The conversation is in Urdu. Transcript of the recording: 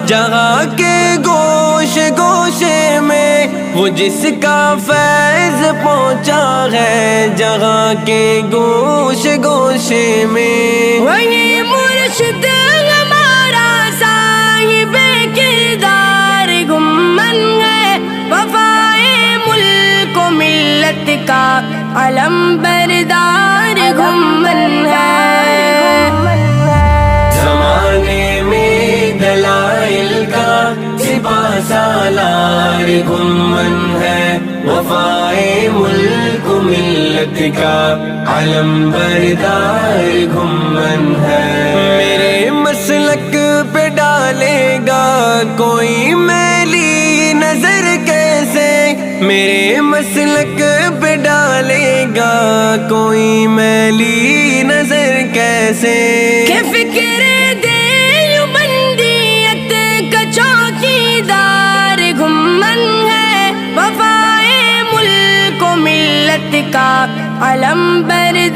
جہاں کے گوشے گوشے میں وہ جس کا فیض پہنچا ہے، جہاں کے گوشے گوشے میں وہی مرشد ہمارا صاحب کردار گمن ہے، وفائے ملک و ملت کا علم بردار گمن ہے۔ زمانے میں دلائل کا سپاہ سالار گمن ہے، وفائے ملک و ملت کا علم بردار گمن ہے۔ میرے مسلک پہ ڈالے گا کوئی میلی نظر کیسے، میرے مسلک پہ ڈالے گا کوئی میلی نظر کیسے، کہ فکر دیوبندیت کا چوکیدار گھمن ہے، وفائے ملک و ملت کا علم بردار